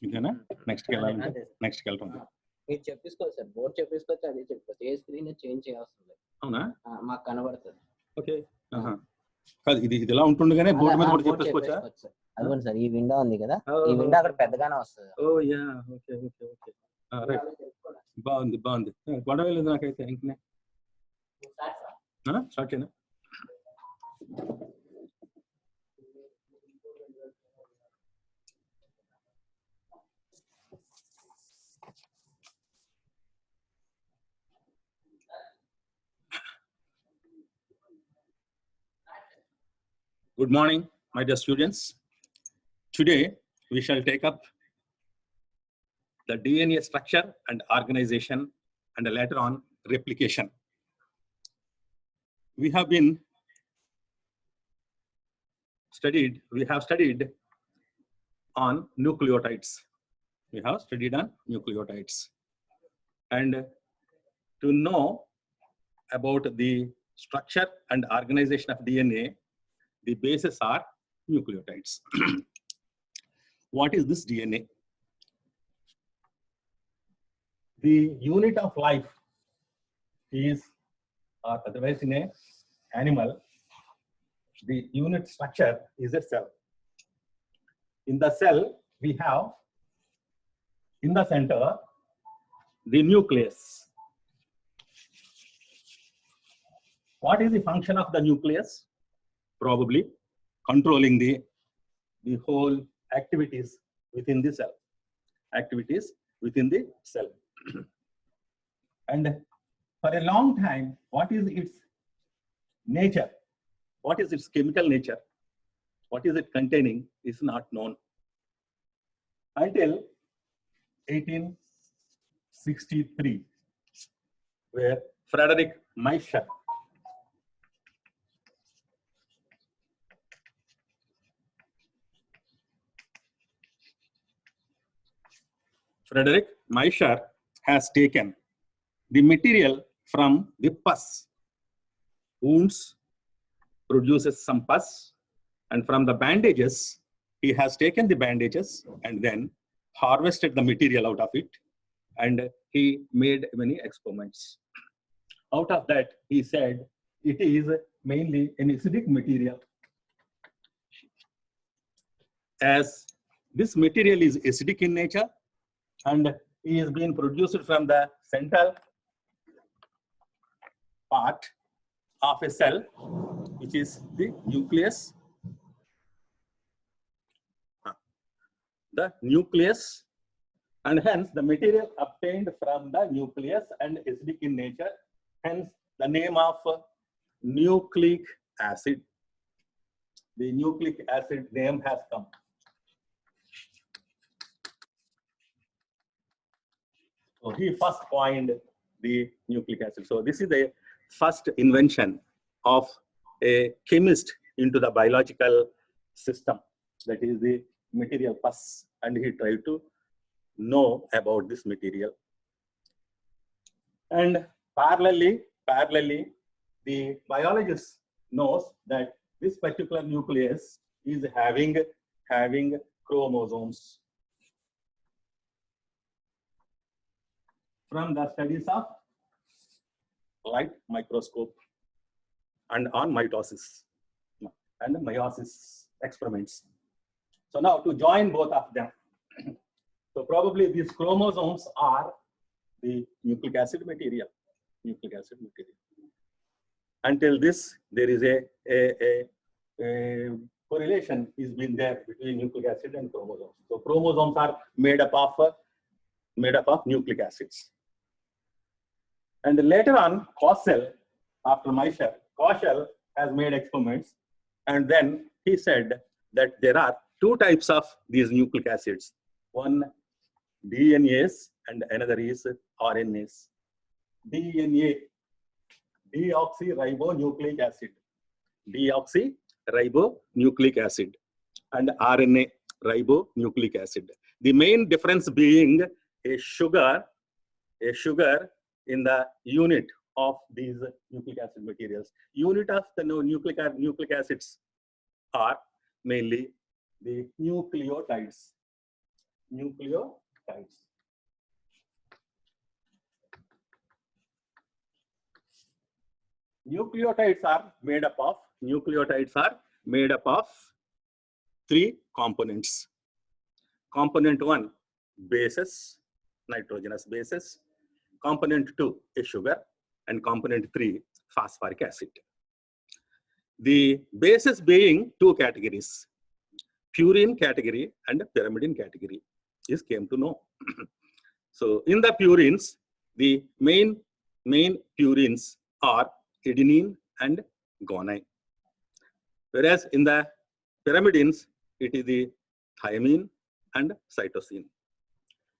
ఇదేనా నెక్స్ట్ కి వెళ్ళాలి నెక్స్ట్ కి వెళ్తాం మీరు చెప్పేసుకోవచ్చు సార్ బోర్డు చెప్పేసుకోవచ్చు అది చెప్పచ్చు ఏ స్క్రీన్ చేంజ్ చేయాల్సింది అవునా మాకు కనబడుతుంది ఓకే కాదు ఇది ఇది ఎలా ఉంటుండగానే బోర్డు మీద కూడా చెప్పేసుకోవచ్చా అదిగోండి సార్ ఈ విండో ఉంది కదా ఈ విండో అక్కడ పెద్దగానే వస్తుంది oh yeah okay okay okay right బాగుంది బాగుంది గొడవ లేదు నాకైతే ఇంకనే స్టార్ట్ చేయనా Good morning, my dear students. Today, we shall take up the DNA structure and organization and later on replication. We have studied on nucleotides. We have studied on nucleotides. And to know about the structure and organization of DNA, the bases are nucleotides. What is this DNA? The unit of life is, or otherwise in an animal, the unit structure is a cell. In the cell, we have, in the center, the nucleus. What is the function of the nucleus? Probably controlling the whole activities within the cell. Activities within the cell. And for a long time, what is its nature? What is its chemical nature? What is it containing is not known. Until 1863, where Frederick Miescher has taken the material from the pus. Wounds produces some pus, and from the bandages, he has taken the bandages and then harvested the material out of it, and he made many experiments. Out of that, he said it is mainly an acidic material. As this material is acidic in nature, and is being produced from the central part of a cell, which is the nucleus. The nucleus, and hence the material obtained from the nucleus and acidic in nature, hence the name of nucleic acid. The nucleic acid name has come. So he first coined the nucleic acid. So this is the first invention of a chemist into the biological system. That is the material pus, and he tried to know about this material. And parallelly, the biologist knows that this particular nucleus is having chromosomes. From the studies of light microscope and on mitosis and meiosis experiments. So now to join both of them. So probably these chromosomes are the nucleic acid material. Until this, there is a correlation is been there between nucleic acid and chromosomes. So chromosomes are made up of nucleic acids. And later on, Kossel, after Miescher, Kossel has made experiments, and then he said that there are two types of these nucleic acids. One DNAs and another is RNAs. DNA, deoxyribonucleic acid. Deoxyribonucleic acid. And RNA, ribonucleic acid. The main difference being a sugar in the unit of these nucleic acid materials. Unit of the nucleic acids are mainly the nucleotides. Nucleotides. Nucleotides are made up of three components. Component 1, bases, nitrogenous bases. Component 2, a sugar, and component 3, phosphoric acid. The bases being two categories, purine category and pyrimidine category, is came to know. So in the purines, the main purines are adenine and guanine. Whereas in the pyrimidines, it is the thymine and cytosine.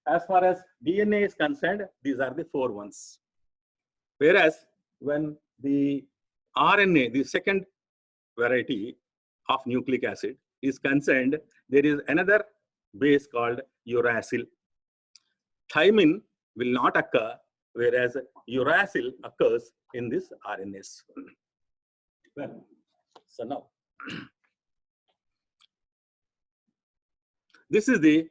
As far as DNA is concerned, these are the 4 ones. Whereas when the RNA, the second variety of nucleic acid is concerned, there is another base called uracil. Thymine will not occur, whereas uracil occurs in this RNAs. Well, so now, this is the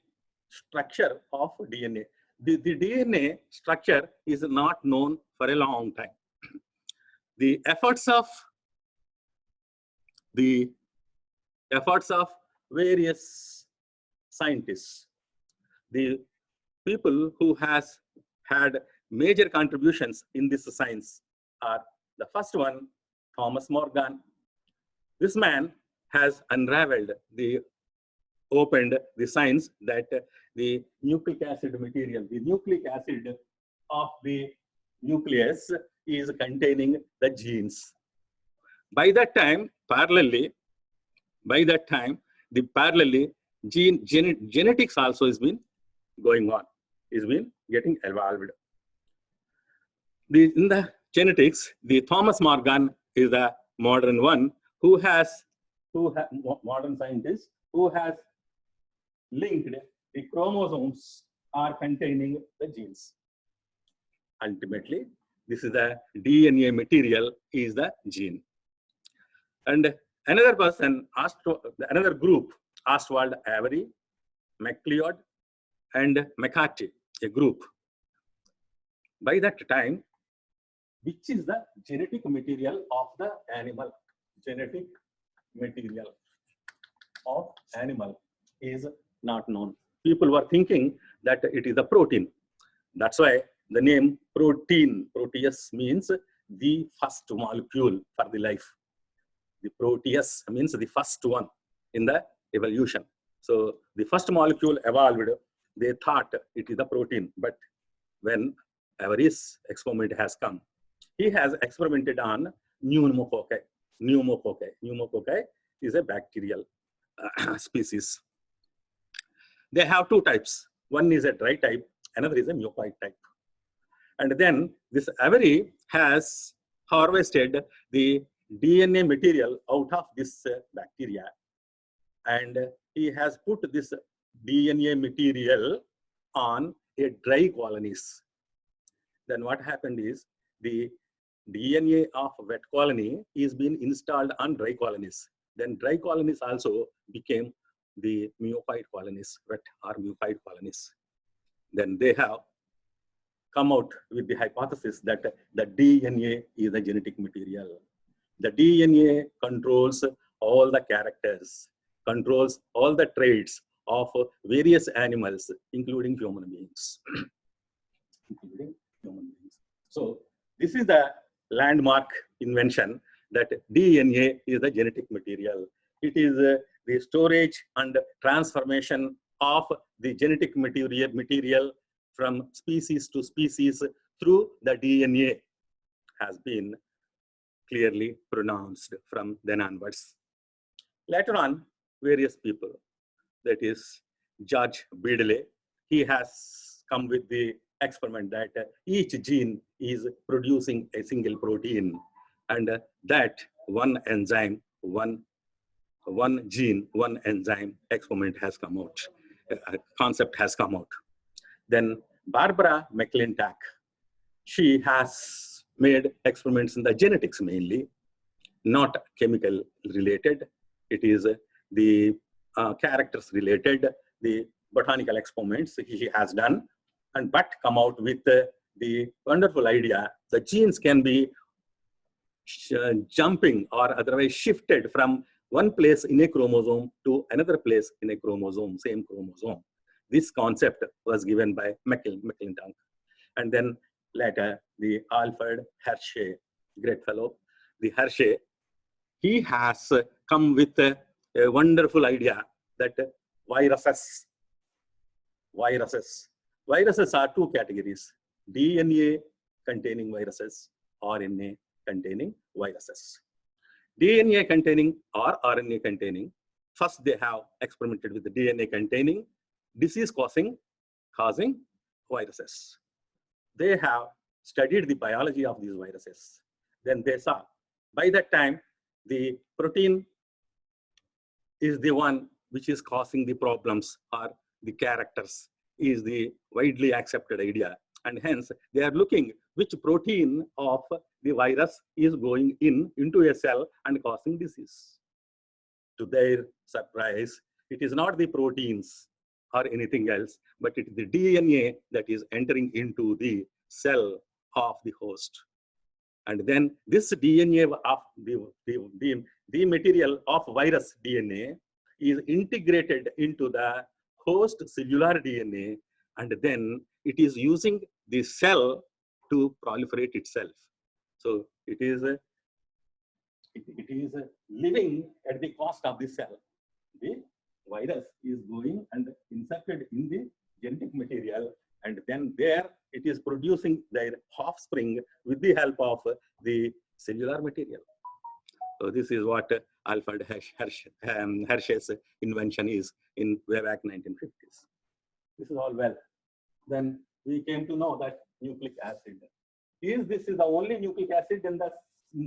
structure of DNA. The DNA structure is not known for a long time. The efforts of various scientists, the people who has had major contributions in this science are the first one, Thomas Morgan. This man has opened the science that the nucleic acid material, the nucleic acid of the nucleus is containing the genes. By that time, parallelly, genetics also has been going on, is been getting evolved. In the genetics, the Thomas Morgan is the modern one modern scientist who has linked the chromosomes are containing the genes. Ultimately, this is the DNA material is the gene. And another person, another group, Ostwald Avery, MacLeod, and McCarthy, a group. By that time, which is the genetic material of the animal? Genetic material of animal is not known. People were thinking that it is a protein. That's why the name protein, Proteus, means the first molecule for the life. The Proteus means the first one in the evolution. So the first molecule evolved, they thought it is a protein, but when Avery's experiment has come, he has experimented on pneumococci. Pneumococci is a bacterial species. They have two types. One is a dry type, another is a mucoid type. And then this Avery has harvested the DNA material out of this bacteria, and he has put this DNA material on a dry colonies. Then what happened is the DNA of wet colony is being installed on dry colonies. Then dry colonies also became the mucoid colonies, wet or mucoid colonies. Then they have come out with the hypothesis that the DNA is the genetic material. The DNA controls all the characters, controls all the traits of various animals, including human beings. So this is the landmark invention that DNA is the genetic material. It is the storage and transformation of the genetic material from species to species through the DNA has been clearly pronounced from then onwards. Later on, various people, that is George Beardley, he has come with the experiment that each gene is producing a single protein, and that one enzyme, one gene, one enzyme experiment has come out, concept has come out. Then Barbara McClintock, she has made experiments in the genetics mainly, not chemical related. It is the characters related, the botanical experiments he has done, and but come out with the wonderful idea the genes can be jumping or otherwise shifted from one place in a chromosome to another place in a chromosome, same chromosome. This concept was given by McClintock. And then later, the Alfred Hershey, great fellow, the Hershey, he has come with a wonderful idea that viruses are two categories: DNA containing viruses, RNA containing viruses. DNA containing or RNA containing, first they have experimented with the DNA containing disease causing viruses. They have studied the biology of these viruses. Then they saw, by that time, the protein is the one which is causing the problems, or the characters is the widely accepted idea. And hence, they are looking which protein of the virus is going into a cell and causing disease. To their surprise, it is not the proteins or anything else, but it is the DNA that is entering into the cell of the host. And then this DNA of the material of virus DNA is integrated into the host cellular DNA, and then it is using the cell to proliferate itself. So it is living at the cost of the cell. The virus is going and inserted in the genetic material, and then there it is producing their offspring with the help of the cellular material. So this is what Alfred Hershey's invention is in way back 1950s. This is all well. Then we came to know that nucleic acid. This is the only nucleic acid in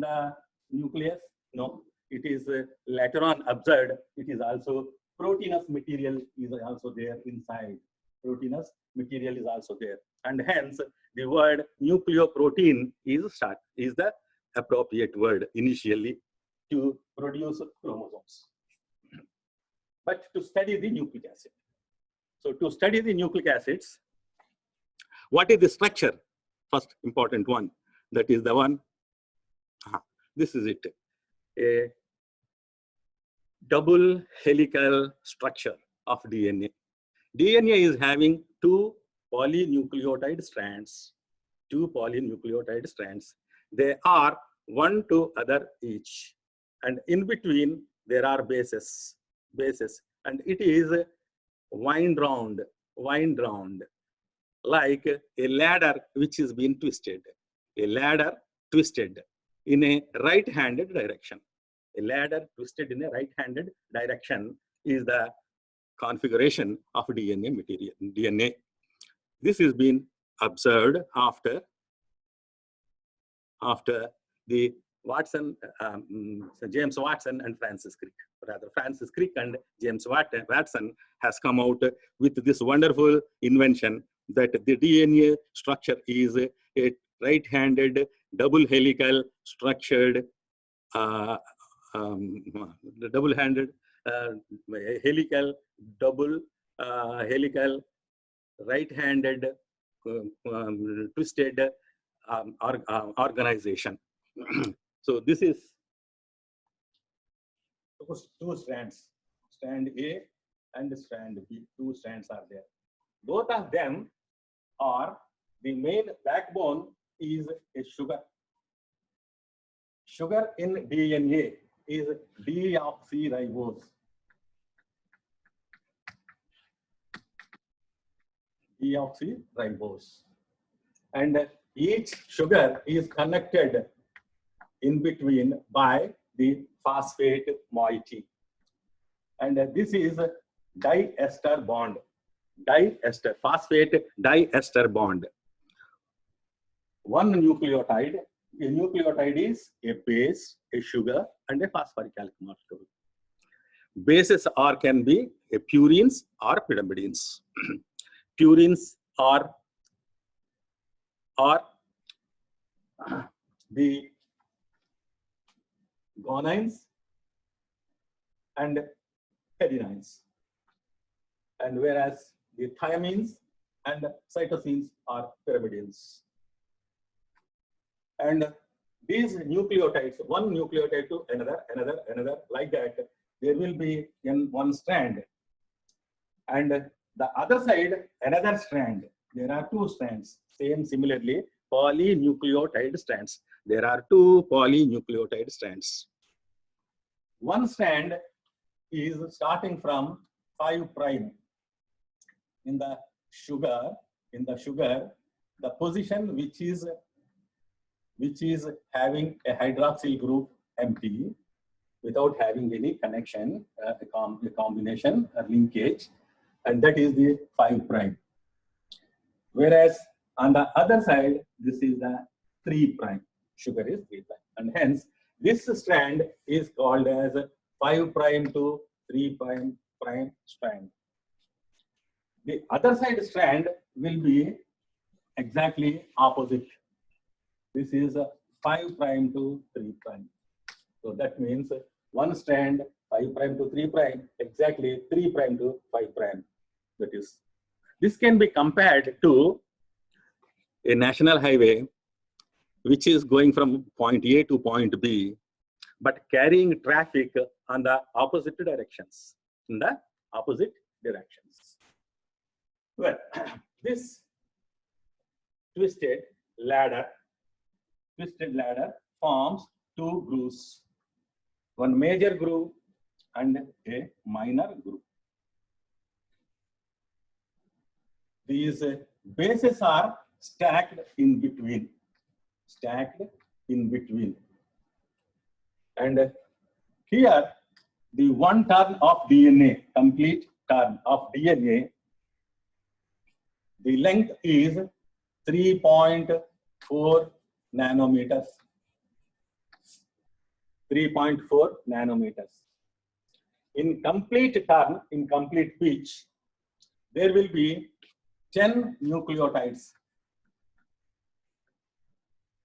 the nucleus? No, it is later on observed. It is also proteinous material is also there inside. Proteinous material is also there, and hence the word nucleoprotein is the appropriate word initially to produce chromosomes. But to study the nucleic acid. So to study the nucleic acids, what is the structure? First important one, that is the one, this is it, a double helical structure of DNA. DNA is having two polynucleotide strands. They are one to other each, and in between there are bases, and it is wind round, like a ladder which is being twisted. A ladder twisted in a right-handed direction. A ladder twisted in a right-handed direction is the configuration of DNA material. DNA. This has been observed after the Watson, James Watson and Francis Crick. Rather, Francis Crick and James Watson has come out with this wonderful invention that the DNA structure is a right-handed double helical structured double-handed helical double helical right-handed twisted organization. So this is two strands, strand A and strand B. Two strands are there. Both of them are, the main backbone is a sugar. Sugar in DNA is deoxyribose. And each sugar is connected in between by the phosphate moiety. And this is diester bond. Phosphate diester bond. One nucleotide. A nucleotide is a base, a sugar, and a phosphoric alkyl molecule. Bases can be purines or pyrimidines. Purines are the guanines and adenines, and whereas the thiamines and cytosines are pyrimidines. And these nucleotides, one nucleotide to another, like that, there will be in one strand. And the other side, another strand. There are two strands, similarly, polynucleotide strands. There are two polynucleotide strands. One strand is starting from 5 prime. In the sugar, the position which is having a hydroxyl group empty without having any connection, a combination, a linkage, and that is the 5 prime. Whereas on the other side, this is the 3 prime. Sugar is 3 prime, and hence this strand is called as 5 prime to 3 prime strand. The other side strand will be exactly opposite. This is a 5 prime to 3 prime. So that means one strand 5 prime to 3 prime, exactly 3 prime to 5 prime. That is, this can be compared to a national highway which is going from point A to point B, but carrying traffic on the opposite directions. In the opposite directions. Well, this twisted ladder forms two grooves, one major groove and a minor groove. These bases are stacked in between. And here, the one turn of DNA, complete turn of DNA, the length is 3.4 nanometers. 3.4 nanometers. In complete turn, in complete pitch, there will be 10 nucleotides.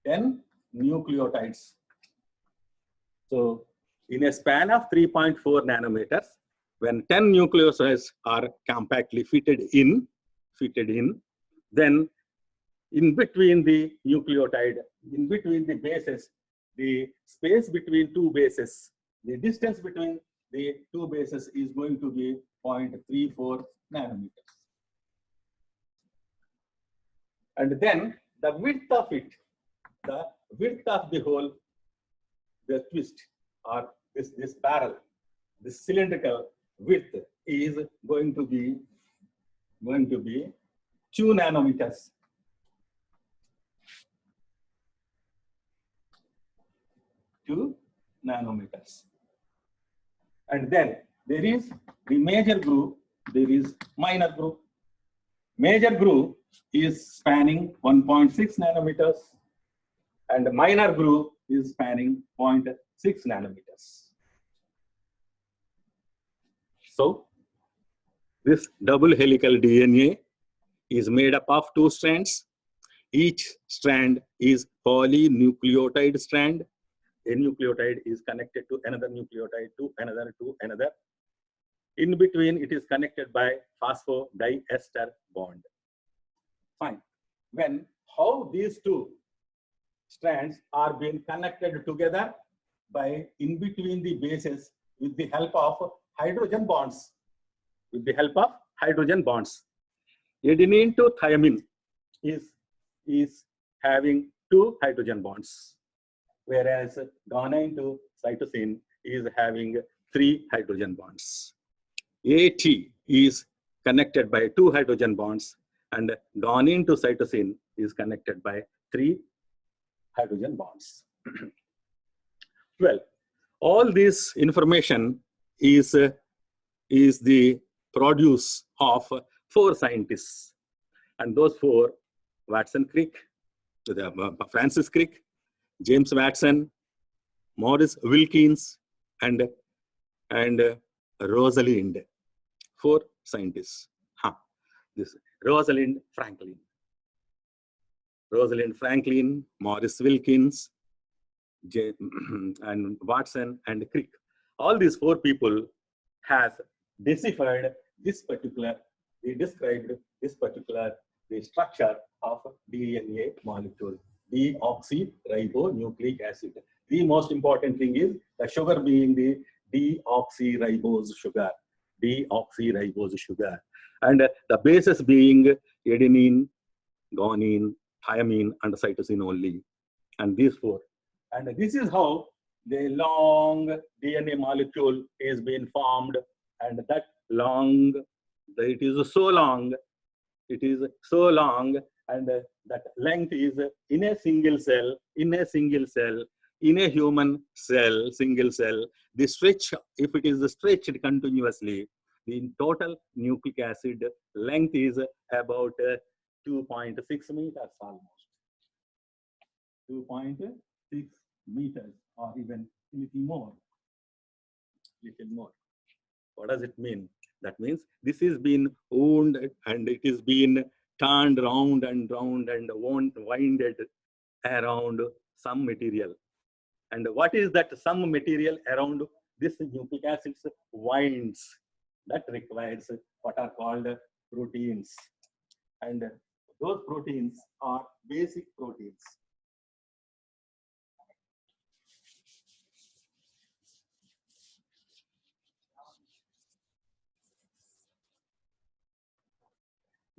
10 nucleotides. So, in a span of 3.4 nanometers, when 10 nucleotides are compactly fitted in, then in between the nucleotide, in between the bases, the space between two bases, the distance between the two bases is going to be 0.34 nanometers. And then the width of it, the width of the whole, the twist or this barrel, this cylindrical width is going to be 2 nanometers. 2 nanometers. And then there is the major groove, there is minor groove. Major groove is spanning 1.6 nanometers and minor groove is spanning 0.6 nanometers. So this double helical DNA is made up of 2 strands. Each strand is polynucleotide strand. A nucleotide is connected to another nucleotide, to another. In between, it is connected by phosphodiester bond. Fine. How these 2 strands are being connected together by in between the bases with the help of hydrogen bonds. Adenine to thiamine is having 2 hydrogen bonds, whereas guanine to cytosine is having 3 hydrogen bonds. AT is connected by 2 hydrogen bonds and guanine to cytosine is connected by 3 hydrogen bonds. Well, all this information is the produce of 4 scientists, and those 4, Watson Crick, Francis Crick, James Watson, Maurice Wilkins, and Rosalind. 4 scientists. This Rosalind Franklin, Maurice Wilkins, and Watson and Crick. All these four people has deciphered this particular, they described this particular the structure of DNA molecule, deoxyribonucleic acid. The most important thing is the sugar being the deoxyribose sugar, deoxyribose sugar, and the bases being adenine, guanine, thymine, and cytosine only, and these four. And this is how the long DNA molecule is being formed, and that long, it is so long, it is so long, and that length is in a single cell, in a human cell, single cell, the stretch, if it is stretched continuously, the total nucleic acid length is about 2.6 meters almost. 2.6 meters, or even a little more. What does it mean? That means this is being wound and it is being turned round and round and winded around some material. And what is that some material around this nucleic acids winds? That requires what are called proteins. And those proteins are basic proteins.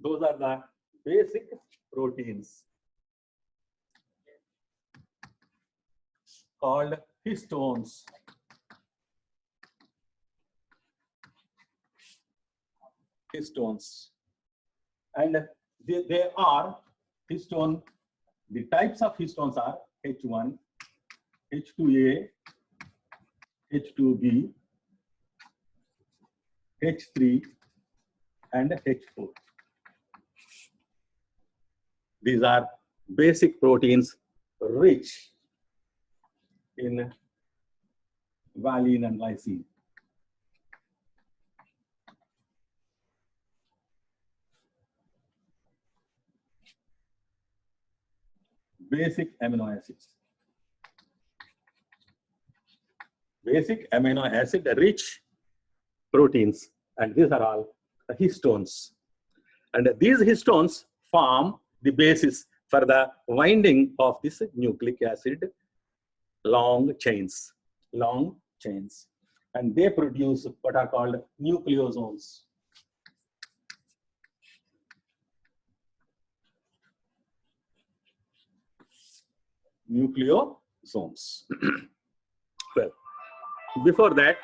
Those are the basic proteins called histones. Histones. And they are histone. The types of histones are H1, H2A, H2B, H3, and H4. These are basic proteins rich in valine and lysine. Basic amino acids. Basic amino acid rich proteins, and these are all the histones. And these histones form the basis for the winding of this nucleic acid long chains, and they produce what are called nucleosomes. Nucleosomes. Well, before that,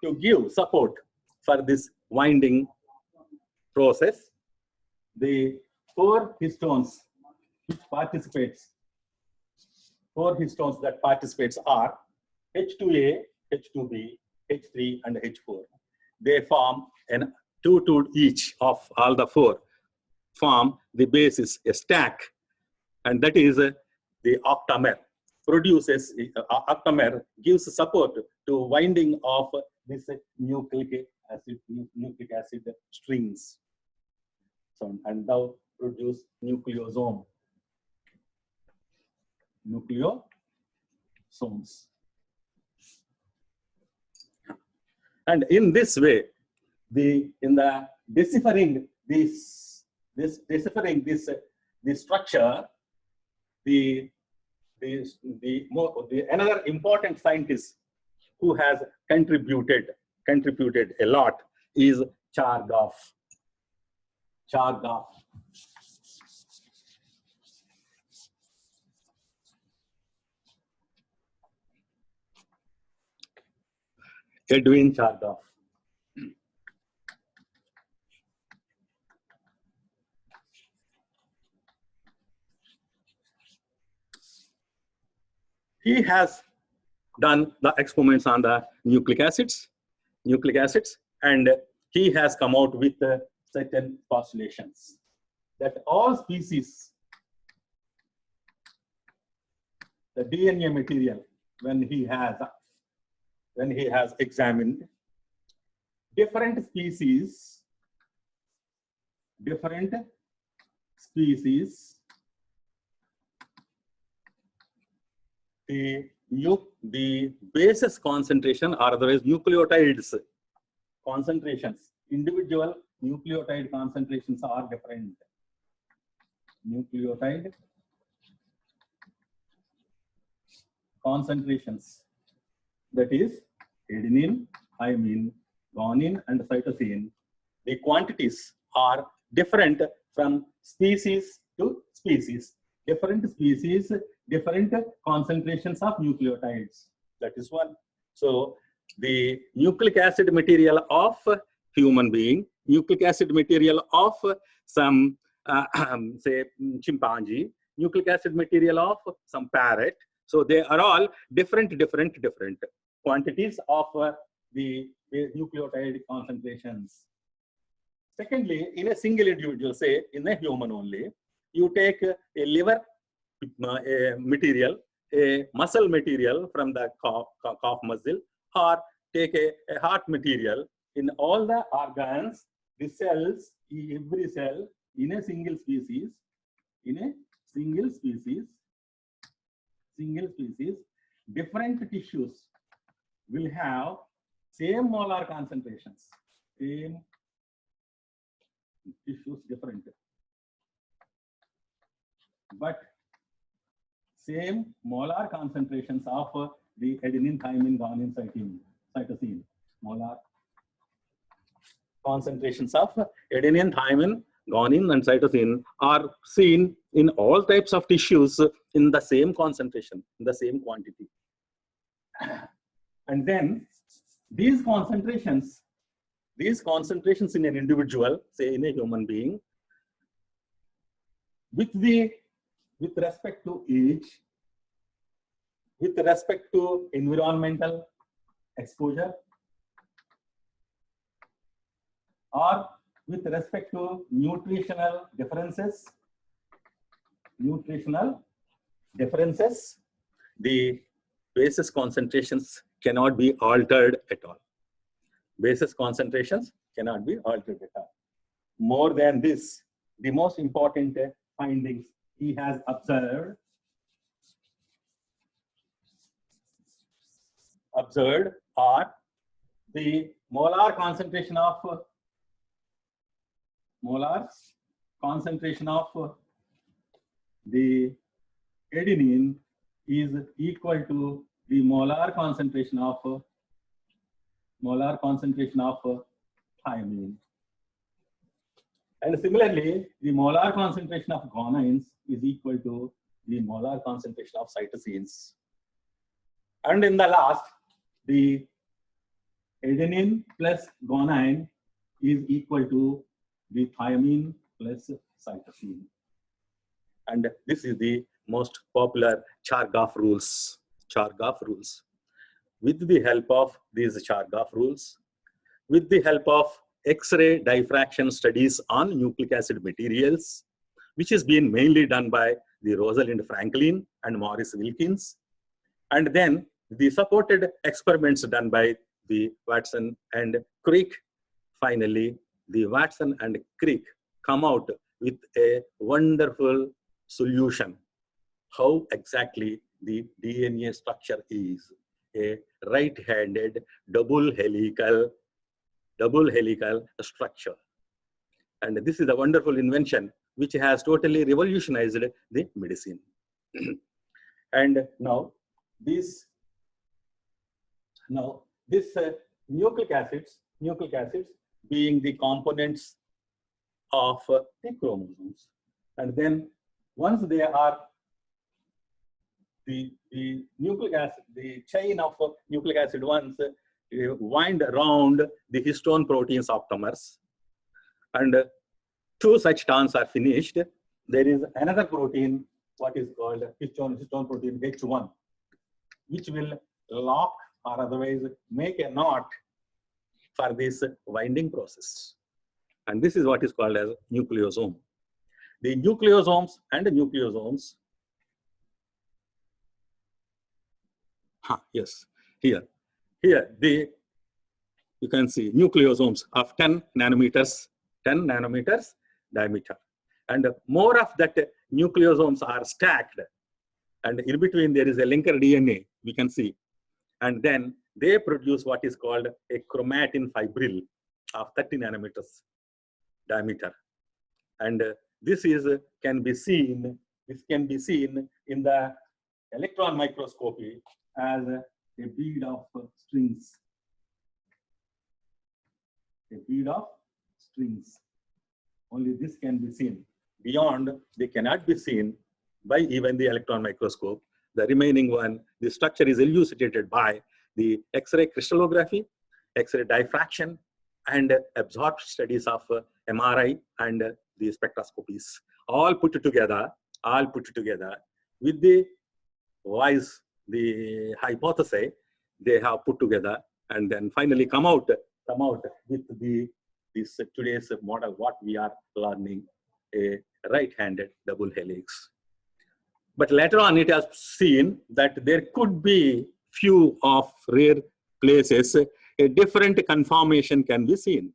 to give support for this winding process, the four histones that participates are H2A, H2B, H3, and H4. They form an 2 to each of all the four form the basis, a stack, and that is the octamer. Produces octamer gives support to winding of this nucleic acid strings. So, and now produce nucleosomes. And in this way, in the deciphering this structure, another important scientist who has contributed a lot is Chargaff. Edwin Chargaff. He has done the experiments on the nucleic acids, and he has come out with certain postulations. that all species, the DNA material, when he has examined different species, the basis concentration, or otherwise nucleotides concentrations, individual nucleotide concentrations are different. Nucleotide concentrations, that is adenine, thymine, guanine, and cytosine, the quantities are different from species to species. Different species, different concentrations of nucleotides. That is one. So the nucleic acid material of human being, nucleic acid material of some say chimpanzee, nucleic acid material of some parrot. So they are all different quantities of the nucleotide concentrations. Secondly, in a single individual, say in a human only, you take a liver material, a muscle material from the calf muscle, or take a heart material. In all the organs, the cells, every cell in a single species, different tissues will have same molar concentrations, same tissues different, but same molar concentrations of the adenine, thymine, guanine, cytosine. Molar concentrations of adenine, thymine, guanine, and cytosine are seen in all types of tissues in the same concentration, in the same quantity. And then these concentrations in an individual, say in a human being, with respect to age, with respect to environmental exposure, or with respect to nutritional differences, the basis concentrations cannot be altered at all. Basis concentrations cannot be altered at all. More than this, the most important findings he has observed are the molar concentration of the adenine is equal to the molar concentration of thymine. And similarly, the molar concentration of guanines is equal to the molar concentration of cytosines. And in the last, the adenine plus guanine is equal to the thymine plus cytosine. And this is the most popular Chargaff rules. With the help of these Chargaff rules, with the help of X-ray diffraction studies on nucleic acid materials, which is being mainly done by the Rosalind Franklin and Maurice Wilkins, and then the supported experiments done by the Watson and Crick. Finally, the Watson and Crick come out with a wonderful solution. How exactly the DNA structure is a right-handed double helical structure. And this is a wonderful invention which has totally revolutionized the medicine. And now these nucleic acids being the components of the chromosomes, and then once they are the nucleic acid, the chain of nucleic acid once wind around the histone proteins aptamers, and two such turns are finished. There is another protein, what is called histone protein H1, which will lock or otherwise make a knot for this winding process. And this is what is called as nucleosome. the nucleosomes and the nucleosomes. Yes, here you can see nucleosomes of 10 nanometers diameter, and more of that nucleosomes are stacked, and in between there is a linker DNA, we can see, and then they produce what is called a chromatin fibril of 30 nanometers diameter, and this can be seen in the electron microscopy as a bead of strings. A bead of strings. Only this can be seen. Beyond, they cannot be seen by even the electron microscope. The remaining one, the structure is elucidated by the X-ray crystallography, X-ray diffraction, and absorption studies of MRI and the spectroscopies. All put together with the hypothesis they have put together, and then finally come out with this today's model, what we are learning, a right-handed double helix. But later on, it has seen that there could be few of rare places a different conformation can be seen.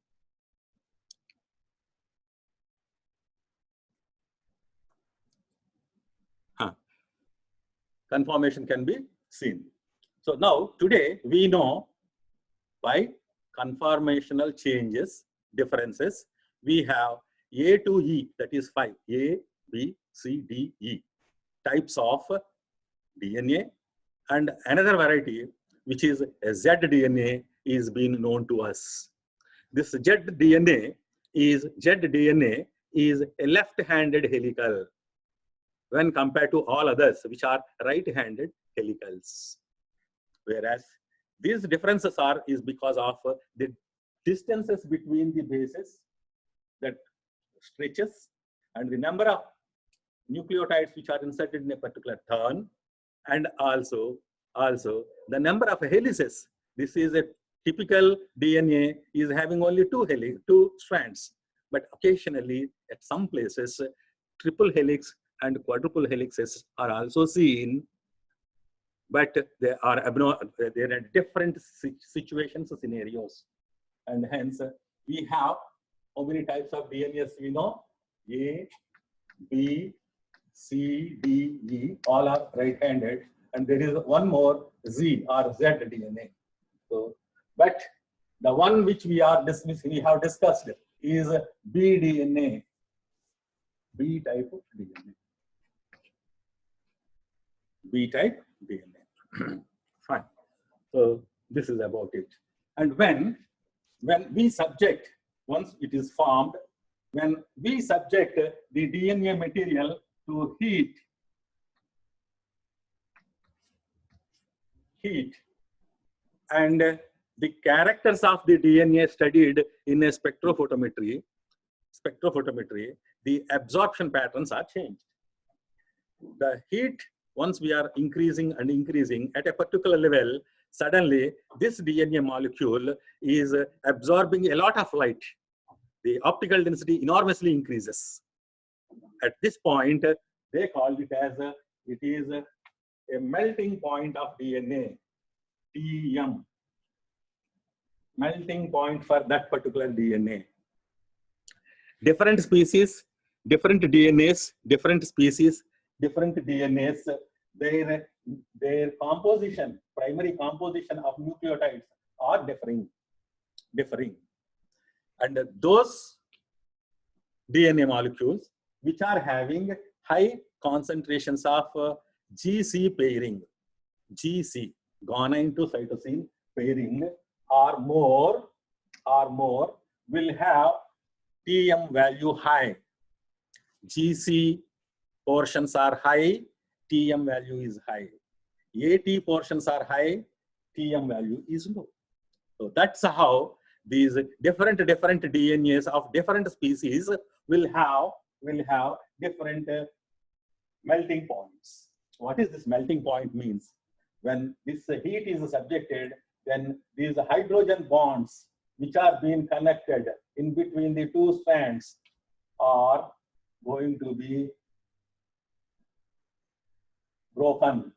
Conformation can be seen. So now, today, we know by conformational changes, differences, we have A to E, that is 5, A, B, C, D, E, types of DNA, and another variety, which is a Z DNA, is being known to us. This Z DNA is a left-handed helical when compared to all others, which are right-handed helicals. Whereas these differences is because of the distances between the bases that stretches, and the number of nucleotides which are inserted in a particular turn, and also the number of helices. This is a typical DNA is having only two strands, but occasionally at some places triple helix and quadruple helixes are also seen, but they are different situations, scenarios, and hence we have how many types of DNAs we know? A, B, C, D, E, all are right-handed, and there is one more Z or Z DNA. So, but the one which we have discussed is B DNA, B type of DNA. B type DNA. Fine. So this is about it. And when we subject, once it is formed, when we subject the DNA material to heat, and the characters of the DNA studied in a spectrophotometry, the absorption patterns are changed. The heat, once we are increasing at a particular level, suddenly this DNA molecule is absorbing a lot of light. The optical density enormously increases. At this point, they called it as it is a melting point of DNA, TM, melting point for that particular DNA. Different species, different DNAs, different species, different DNAs, their composition, primary composition of nucleotides are differing. And those DNA molecules which are having high concentrations of GC pairing, GC, guanine to cytosine pairing, or more, will have TM value high. GC portions are high, TM value is high. AT portions are high, TM value is low. So that's how these different DNAs of different species will have different melting points. What is this melting point means? When this heat is subjected, then these hydrogen bonds which are being connected in between the two strands are going to be broken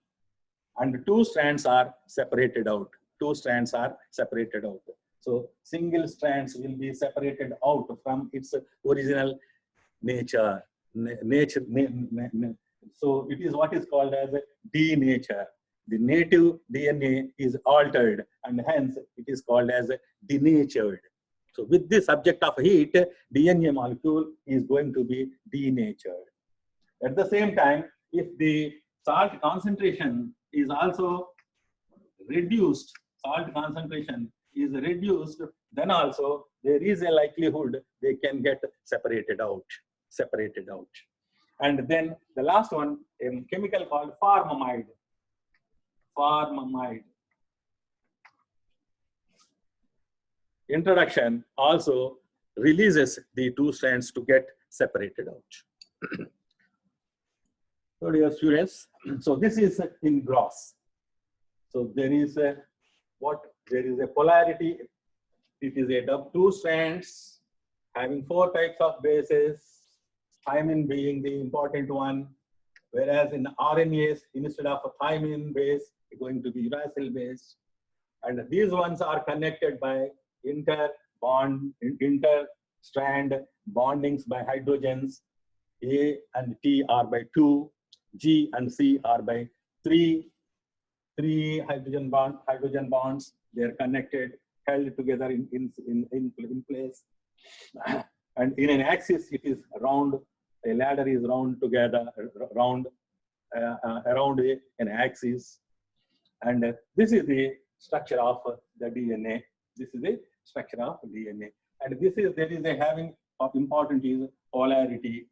and two strands are separated out. Two strands are separated out. So single strands will be separated out from its original nature. So it is what is called as a denature. The native DNA is altered and hence it is called as denatured. So with the subject of heat, DNA molecule is going to be denatured. At the same time, if the salt concentration is also reduced, salt concentration is reduced, then also there is a likelihood they can get separated out. And then the last one, a chemical called formamide. Introduction also releases the two strands to get separated out. So dear students, so this is in gross. So there is a polarity. It is a two strands having 4 types of bases, thymine being the important one, whereas in RNAs, instead of a thymine base, it's going to be uracil base. And these ones are connected by inter-strand bondings by hydrogens. A and T are by 2, G and C are by 3. 3 hydrogen bonds. They are connected, held together in place. And in an axis, it is round. A ladder is round together, around an axis. And this is the structure of the DNA. This is the structure of DNA. And this is, there is a having of important is polarity.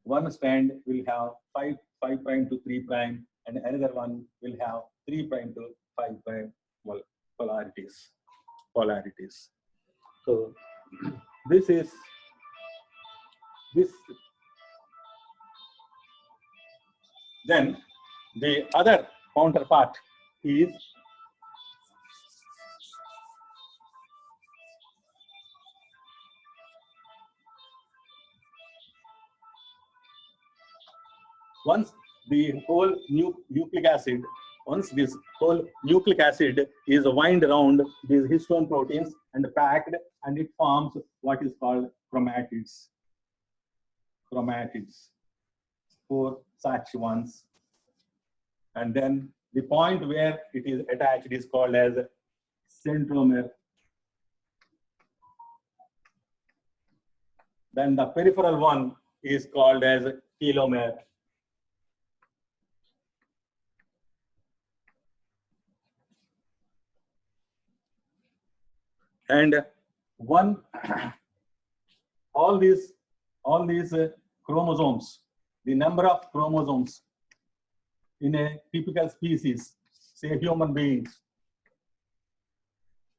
One strand will have 5' to 3', and another one will have 3' to 5' polarities. So this is this. Then the other counterpart is once the whole nucleic acid, once this whole nucleic acid is wound around these histone proteins and packed, and it forms what is called chromatids. 4 such ones. And then the point where it is attached is called as centromere. Then the peripheral one is called as telomere. And all these chromosomes, the number of chromosomes in a typical species, say human beings,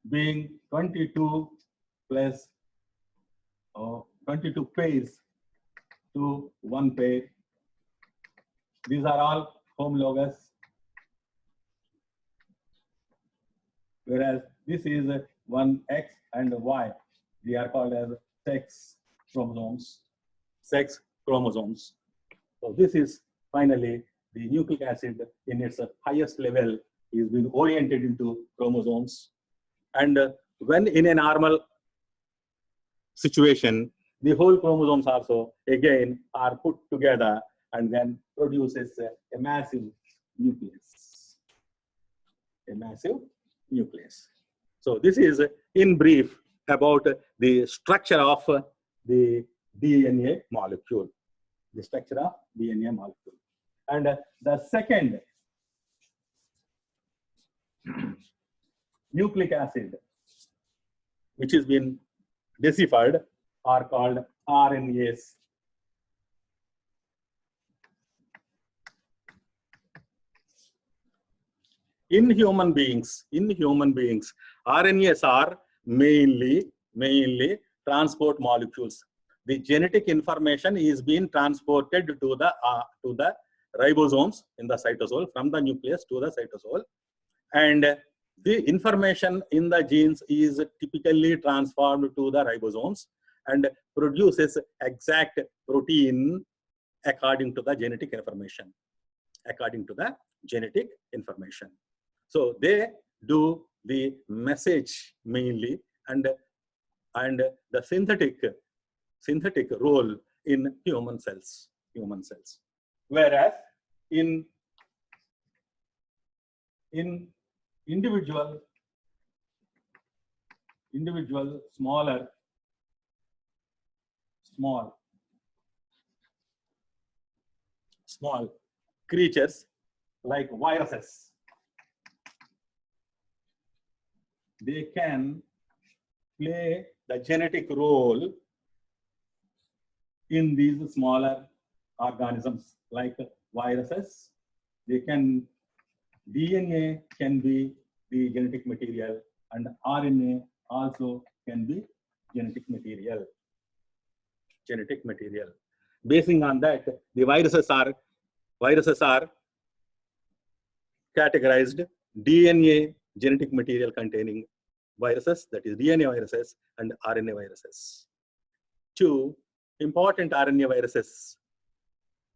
being 22 plus 22 pairs to 1 pair. These are all homologous, whereas this is one X and Y. They are called as sex chromosomes. So this is finally the nucleic acid in its highest level is being oriented into chromosomes. And when in a normal situation, the whole chromosomes also again are put together and then produces a massive nucleus. So this is in brief about the structure of the DNA molecule. And the second nucleic acid, which has been deciphered, are called RNAs. In human beings, RNAs are mainly transport molecules. The genetic information is being transported to the ribosomes in the cytosol, from the nucleus to the cytosol, and the information in the genes is typically transformed to the ribosomes and produces exact protein according to the genetic information. According to the genetic information. So they do the message mainly and the synthetic role in human cells. Whereas in individual small creatures like viruses, they can play the genetic role in these smaller organisms like viruses. They can, DNA can be the genetic material and RNA also can be genetic material. Basing on that, the viruses are categorized DNA genetic material containing viruses, that is DNA viruses and RNA viruses. Two important RNA viruses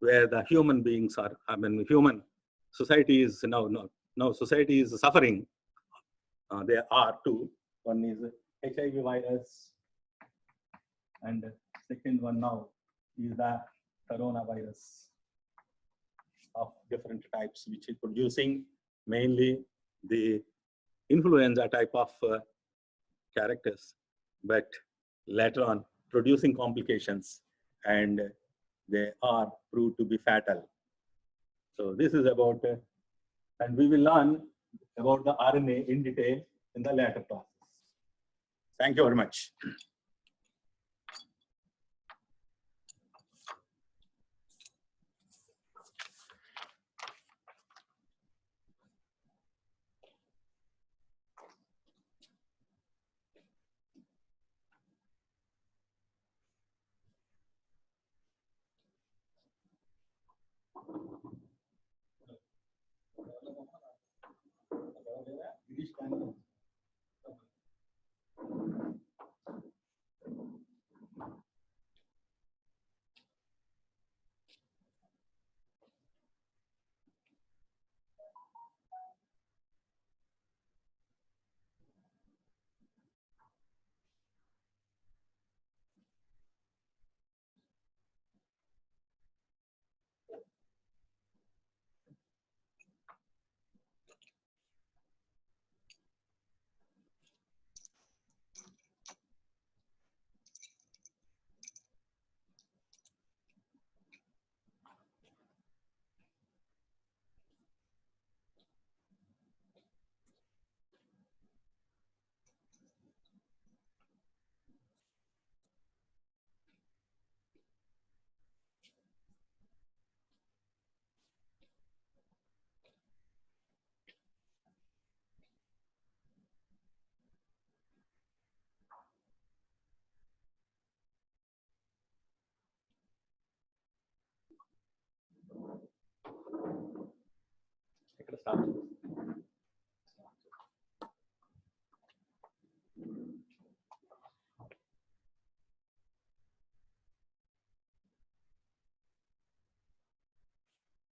where the human beings are, human society is now society is suffering. There are two. One is HIV virus and second one now is the coronavirus of different types, which is producing mainly the influenza type of characters, but later on producing complications, and they are proved to be fatal. So this is about, and we will learn about the RNA in detail in the later classes. Thank you very much. ఇక్కడ start చేద్దాం.